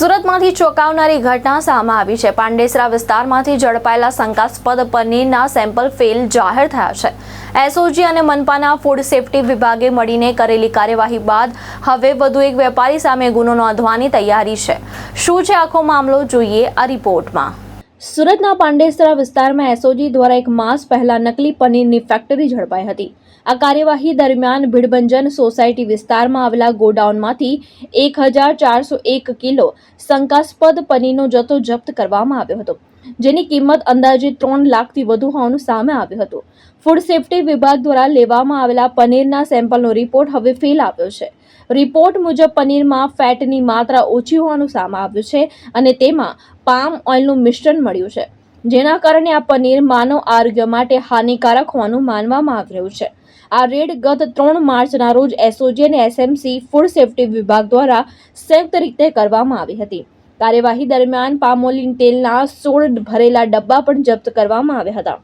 સુરતમાંથી ચોંકાવનારી ઘટના સામે આવી છે। પાંડેસરા વિસ્તારમાંથી ઝડપાયેલા શંકાસ્પદ પનીરના સેમ્પલ ફેલ જાહેર થયા છે। એસઓજી અને મનપાના ફૂડ સેફ્ટી વિભાગે મળીને કરેલી કાર્યવાહી બાદ હવે વધુ એક વેપારી સામે ગુનો નોંધવાની તૈયારી છે। શું છે આખો મામલો, જોઈએ આ રિપોર્ટમાં। સુરતના પાંડેસરા વિસ્તારમાં એસઓજી દ્વારા એક માસ પહેલા નકલી પનીરની ફેક્ટરી ઝડપાઈ હતી। આ કાર્યવાહી દરમિયાન ભીડભંજન સોસાયટી વિસ્તારમાં આવેલા ગોડાઉનમાંથી 1401 કિલો શંકાસ્પદ પનીરનો જથ્થો જપ્ત કરવામાં આવ્યો હતો, જેની કિંમત અંદાજે 3 લાખથી વધુ હોવાનું સામે આવ્યું હતું। ફૂડ સેફ્ટી વિભાગ દ્વારા લેવામાં આવેલા પનીરના સેમ્પલનો રિપોર્ટ હવે ફેલ આવ્યો છે। રિપોર્ટ મુજબ પનીરમાં ફેટની માત્રા ઓછી હોવાનું સામે આવ્યું છે અને તેમાં પામ ઓઇલનું મિશ્રણ મળ્યું છે, જેના કારણે આ પનીર માનવ આરોગ્ય માટે હાનિકારક હોવાનું માનવામાં આવી રહ્યું છે। આ રેડ ગત 3 માર્ચના રોજ એસઓજી અને એસએમસી ફૂડ સેફ્ટી વિભાગ દ્વારા સંયુક્ત રીતે કરવામાં આવી હતી। કાર્યવાહી દરમિયાન પામોલિન તેલના 16 ભરેલા ડબ્બા પણ જપ્ત કરવામાં આવ્યા હતા।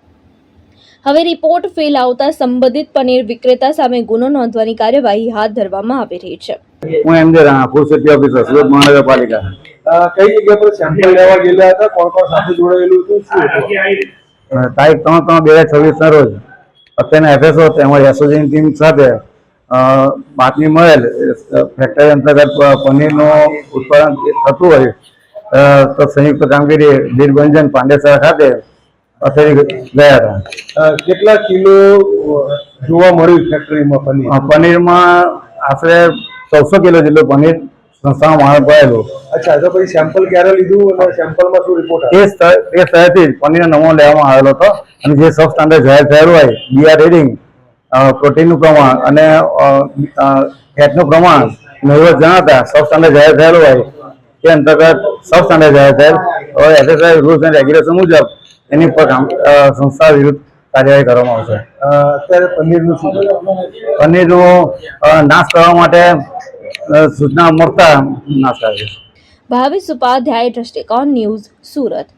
હવે રિપોર્ટ ફેલ આવતા સંબંધિત પનીર વિક્રેતા સામે ગુનો નોંધવાની કાર્યવાહી હાથ ધરવામાં આવી રહી છે। હું MJ Rana, food safety officer, Surat મહાનગરપાલિકા। કઈ જગ્યા પર સેમ્પલ લેવા ગયેલા હતા, કોણ કોણ સાથે જોડાયેલું હતું, શું હતું? તારીખ 3/3/2026 ના રોજ અત્યારના એફએસઓ તેમજ એસઓજીની ટીમ સાથે બાતમી મળેલ ફેક્ટરી અંતર્ગત પનીરનું ઉત્પાદન થતું હોય તો સંયુક્ત કામગીરી ભીડભંજન પાંડેસરા ખાતે અથડી ગયા હતા। કેટલા કિલો જોવા મળ્યું ફેક્ટરીમાં પનીર? પનીરમાં આશરે 1400 કિલો જેટલું પનીર સંસ્થામાં માલ પડેલું। અચ્છા, તો પછી સેમ્પલ ક્યારે લીધું અને સેમ્પલમાં શું રિપોર્ટ આવ્યો? એ સ્થળેથી જ પનીરનો નમૂનો લેવામાં આવેલો હતો અને જે સબ સ્ટાન્ડર્ડ જાહેર થયેલું હોય બીઆર રીડિંગ, પ્રોટીનનું પ્રમાણ અને ફેટનું પ્રમાણ નહીવત જણાતા સબ સ્ટાન્ડર્ડ જાહેર થયેલું હોય તે અંતર્ગત સબ સ્ટાન્ડર્ડ જાહેર થયેલ એફએસઆઈ રૂલ્સ એન્ડ રેગ્યુલેશન મુજબ એની પર સંસ્થા વિરુદ્ધ કાર્યવાહી કરવામાં આવશે। અત્યારે પનીરનું શું? પનીરનું નાશ કરવા માટે સૂચના મળતા નાશ કરે છે। ભાવેશ ઉપાધ્યાય, દ્રષ્ટિકોણ ન્યૂઝ, સુરત।